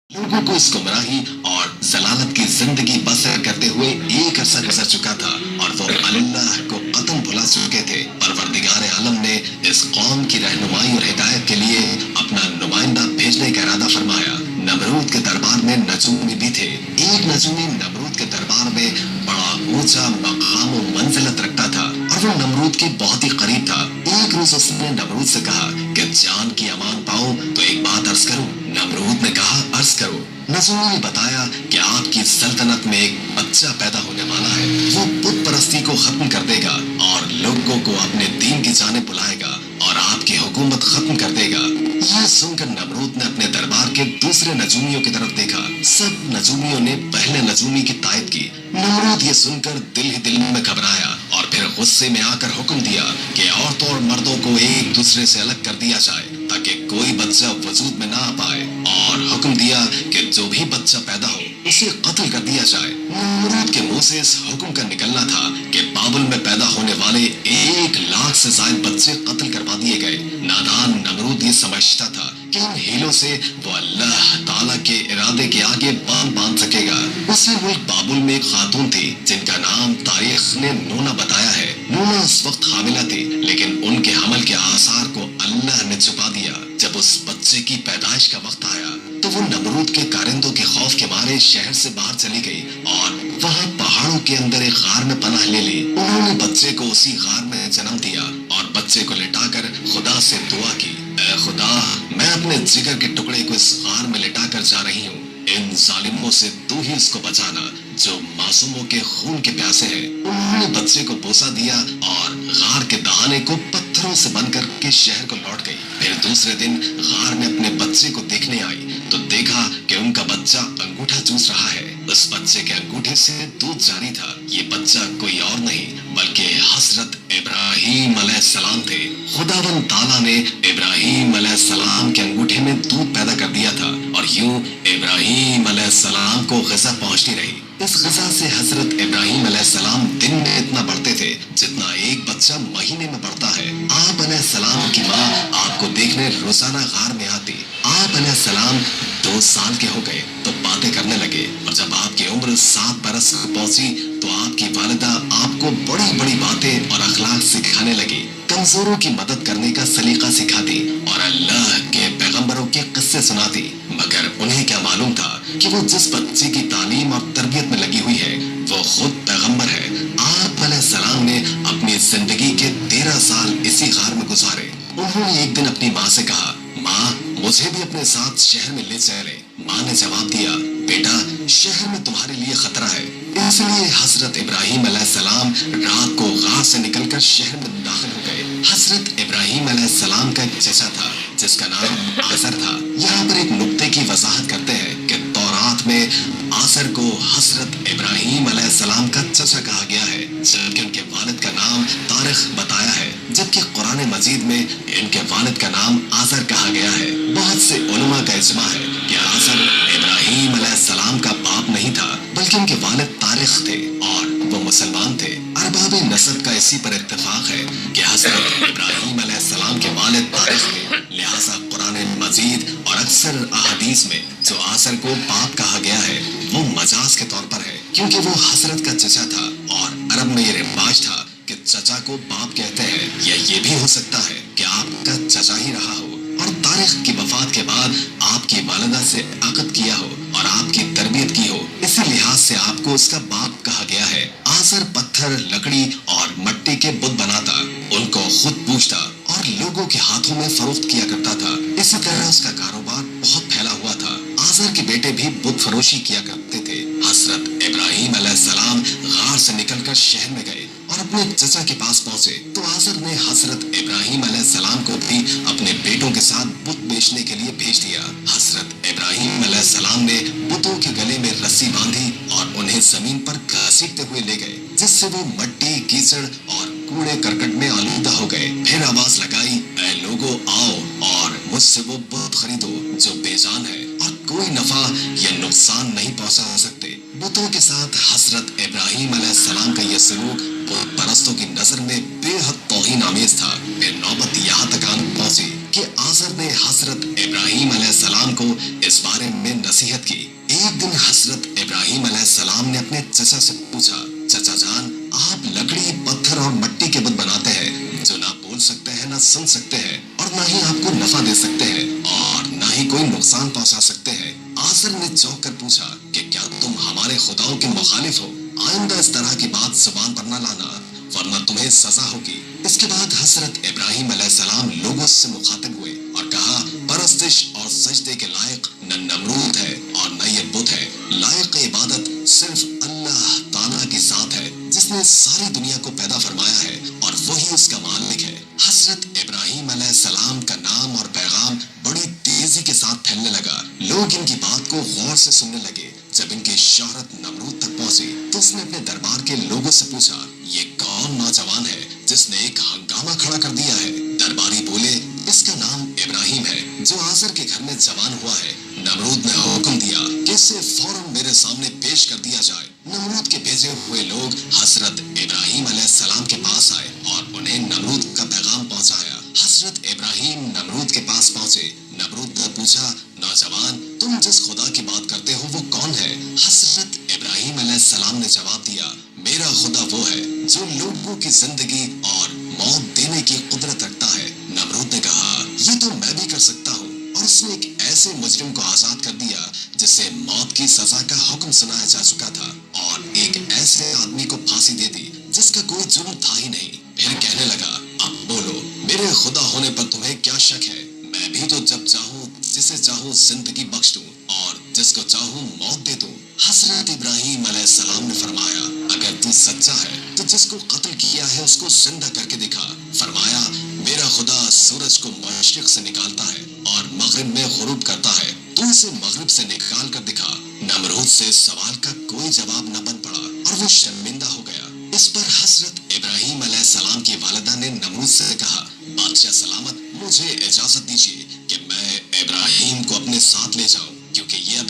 लोगों को इस गुमराही और जलालत की जिंदगी बसर करते हुए एक अरसा गुजर चुका था और वो अल्लाह को कतन भुला चुके थे। परवरदिगार आलम ने इस कौम की रहनुमाई और हिदायत के लिए अपना नुमाइंदा भेजने का इरादा फरमाया। नमरूद के दरबार में नजूमी भी थे। एक नजूमी नमरूद के दरबार में बड़ा ऊंचा मकाम और मंजिलत रखता था और वो नमरूद के बहुत ही करीब था। एक रोज उसने नमरूद से कहा कि जान की अमान पाऊं तो एक बात अर्ज करूं। नमरूद ने कहा अर्ज करो। नजूमी ने बताया कि आपकी सल्तनत में एक बच्चा पैदा होने वाला है। वो बुत परस्ती को खत्म कर देगा और लोगों को अपने दीन की जानिब बुलाएगा और आपकी हुकूमत खत्म कर देगा। यह सुनकर नमरूद ने अपने दरबार के दूसरे नजूमियों की तरफ देखा। सब नजूमियों ने पहले नजूमी की तायद की। नमरूद ये सुनकर दिल ही दिल में घबराया और फिर गुस्से में आकर हुक्म दिया कि औरतों और मर्दों को एक दूसरे से अलग कर दिया जाए ताकि कोई बच्चा वजूद में ना आ पाए, और हुक्म दिया कि जो भी बच्चा पैदा हो उसे कत्ल कर दिया जाए। नमरूद के मुंह से इस हुक्म का निकलना था कि बाबुल में पैदा होने वाले 1 लाख से ज्यादा बच्चे कत्ल करवा दिए गए। नादान नमरूद ये समझता था कि इन हीलों से वो अल्लाह ताला के इरादे के आगे बांध सकेगा। उसी मुल्क बाबुल में एक खातून थी जिनका नाम तारीख ने नूना बताया है। नूना उस वक्त हामिला थी, लेकिन उनके हमल के आसार को अल्लाह ने छुपा दिया। जब उस बच्चे की पैदाइश का वक्त आया तो वो नमरूद के कारिंदों के खौफ के मारे शहर से बाहर चली गई और वहाँ पहाड़ों के अंदर एक गार में पनाह ले ली। उन्होंने बच्चे को उसी गार में जन्म दिया और बच्चे को लिटाकर खुदा से दुआ की, ऐ खुदा, मैं अपने जिगर के टुकड़े को इस गार में लिटाकर जा रही हूँ। इन जालिमों से तू ही इसको बचाना जो मासूमों के खून के प्यासे हैं। उन्होंने बच्चे को बोसा दिया और गार के दहाने को पत्थरों से बंद करके शहर को लौट गई। फिर दूसरे दिन गार में अपने बच्चे को देखने आई तो देखा कि उनका बच्चा अंगूठा चूस रहा है। उस बच्चे के अंगूठे से दूध जारी था। ये बच्चा कोई और नहीं बल्कि हजरत इब्राहीम अलैहिस्सलाम थे। खुदावंद ताला ने इब्राहीम अलैहिस्सलाम के अंगूठे में दूध पैदा कर दिया था और यूं इब्राहीम अलैहिस्सलाम को ग़िज़ा पहुंचती रही। इस ग़िज़ा से हजरत इब्राहीम अलैहिस्सलाम दिन में इतना बढ़ते थे जितना एक बच्चा महीने में बढ़ता है। आप अलैहिस्सलाम की माँ आपको देखने रोजाना गार में आती। आप अलैहिस्सलाम 2 साल के हो गए तो बातें करने लगे और जब आपकी उम्र 7 बरस पहुंची तो आपकी वालिदा आपको बड़ी बड़ी बातें और अखलाक सिखाने लगी। कमजोरों की मदद करने का सलीका सिखाती और अल्लाह के पैगंबरों के किस्से सुनाती। मगर उन्हें क्या मालूम था कि वो जिस बच्चे की तालीम और तरबियत में लगी हुई है वो खुद पैगंबर है। आप अलैहिस्सलाम ने अपनी जिंदगी के 13 साल इसी गार में गुजारे। उन्होंने एक दिन अपनी माँ से कहा, माँ, मुझे भी अपने साथ शहर में ले चले। माँ ने जवाब दिया, बेटा, शहर में तुम्हारे लिए खतरा है। इसलिए हजरत इब्राहीम अलैहिस्सलाम रात को गार से निकलकर शहर में दाखिल हो गए। हजरत इब्राहीम अलैहिस्सलाम का एक चचा था जिसका नाम आसर था। यहाँ पर एक नुक्ते की वजाहत करते हैं कि तौरात में आसर को हजरत इब्राहीम अलैहिस्सलाम का चचा कहा गया है, जबकि उनके वालिद का नाम तारिख बताया है, जबकि कुरान मजीद में इनके वालिद का नाम आसर कहा गया है। बहुत से उलमा का इजमा है कि आसर इब्राहीम अलैहिस्सलाम का बाप नहीं था बल्कि उनके वालिद तारिख थे और वो मुसलमान थे। अरबाब नसब का इसी पर इत्तेफाक है कि हजरत इब्राहीम अलैहिस्सलाम के वालिद तारिख थे। लिहाजा कुरान मजीद और अक्सर अहादीस में जो आसर को बाप कहा गया है वो मजाज के तौर पर है, क्योंकि वो हजरत का चचा था और अरब में ये रिवाज था कि चचा को बाप कहते हैं। या ये भी हो सकता है कि आपका चचा ही रहा हो और तारिख की वफात के बाद आपकी वालिदा से अक़द किया हो और आपकी तरबियत की हो, इसी लिहाज से आपको उसका बाप कहा गया है। आसर पत्थर, लकड़ी और मिट्टी के बुत बनाता, उनको खुद पूछता और लोगों के हाथों में फरोख्त किया करता था। इसी तरह उसका कारोबार बहुत फैला हुआ था। आसर के बेटे भी बुत फरोशी किया करते थे। हजरत इब्राहीम अलैहिस्सलाम गार से निकलकर शहर में गए और अपने चचा के पास पहुंचे तो आसर ने हजरत इब्राहीम अलैहिस्सलाम को भी अपने बेटों के साथ बुत बेचने के लिए भेज दिया। हजरत इब्राहीम अलैहिस्सलाम ने बुतों के गले में रस्सी बांधी और उन्हें जमीन पर घसीटते हुए ले गए, जिससे वो मिट्टी, कीचड़ और कूड़े करकट में आलूदा हो गए। फिर आवाज लगाई, ऐ लोगो, आओ और मुझसे वो बुत खरीदो जो बेजान है और कोई नफा या नुकसान नहीं पहुंचा सकते। बुतों के साथ हजरत इब्राहीम अलैहिस्सलाम का यह सलूक बुत परस्तों की नजर में बेहद तौहीन आमेज था। फिर नौबत यहाँ तक आन पहुंची کہ आज़र ने हजरत इब्राहिम अलैहिस्सलाम को इस बारे में नसीहत की। एक दिन हजरत इब्राहिम अलैहिस्सलाम ने अपने चचा से पूछा, चचा जान, आप लकड़ी, पत्थर और मिट्टी के बुत बनाते हैं जो ना बोल सकते हैं, ना सुन सकते हैं और ना ही आपको नफा दे सकते हैं और ना ही कोई नुकसान पहुंचा सकते हैं। आज़र ने चौंक कर पूछा कि क्या तुम हमारे खुदाओं के मुखालिफ हो? आइंदा इस तरह की बात जुबान पर न लाना वरना तुम्हें सजा होगी। इसके बाद हजरत इब्राहिम अलैहिस्सलाम लोगों से मुखातिब हुए और कहा, परस्तिश और सजदे के लायक न नमरूद है और न ये बुत है। लायक इबादत सिर्फ अल्लाह ताला की जात है जिसने सारी दुनिया को पैदा फरमाया है और वही उसका मालिक है। हजरत इब्राहिम अलैहिस्सलाम का नाम और पैगाम बड़ी तेजी के साथ फैलने लगा। लोग इनकी बात को गौर से सुनने लगे। जब इनकी शोहरत नमरूद तक पहुंची तो उसने अपने दरबार के लोगों से पूछा, ये कौन नौजवान है जिसने एक हंगामा खड़ा कर दिया है? दरबारी बोले, इसका नाम इब्राहिम है जो आज़र के घर में जवान हुआ है। नमरूद ने हुक्म दिया कि इसे फौरन मेरे सामने पेश कर दिया जाए। नमरूद के भेजे हुए लोग हजरत इब्राहिम अलैहिस्सलाम के पास आए और उन्हें नमरूद का पैगाम पहुंचाया। हजरत इब्राहिम नमरूद के पास पहुंचे। नमरूद ने पूछा, नौजवान, तुम जिस खुदा की बात करते हो वो कौन है? हजरत इब्राहिम अलैहिस्सलाम ने जवाब दिया, मेरा खुदा वो है जो लोगों की जिंदगी और मौत देने की कुदरत रखता है। नमरूद ने कहा, ये तो मैं भी कर सकता हूँ। और उसने एक ऐसे मुजरिम को आजाद कर दिया जिसे मौत की सजा का हुक्म सुनाया जा चुका था और एक ऐसे आदमी को फांसी दे दी जिसका कोई जुर्म था ही नहीं। फिर कहने लगा, अब बोलो, मेरे खुदा होने पर तुम्हें क्या शक है? मैं भी तो जब चाहूँ जिसे चाहूँ जिंदगी बख्श दूं और जिसको चाहूँ मौत दे दूं। हजरत इब्राहिम अलैहिस्सलाम ने फरमाया, अगर तू सच्चा है तो जिसको कत्ल किया है उसको जिंदा करके दिखा। फरमाया, मेरा खुदा सूरज को मशरिक से निकालता है और मगरिब में गुरूब करता है, तू इसे मगरिब से निकाल कर दिखा। नमरूद से सवाल का कोई जवाब न बन पड़ा और वो शर्मिंदा हो गया। इस पर हजरत इब्राहिम अलैहिस्सलाम की वालिदा ने नमरूद से कहा, बादशाह सलामत, मुझे इजाजत दीजिए कि मैं इब्राहिम को अपने साथ ले जाऊं क्योंकि ये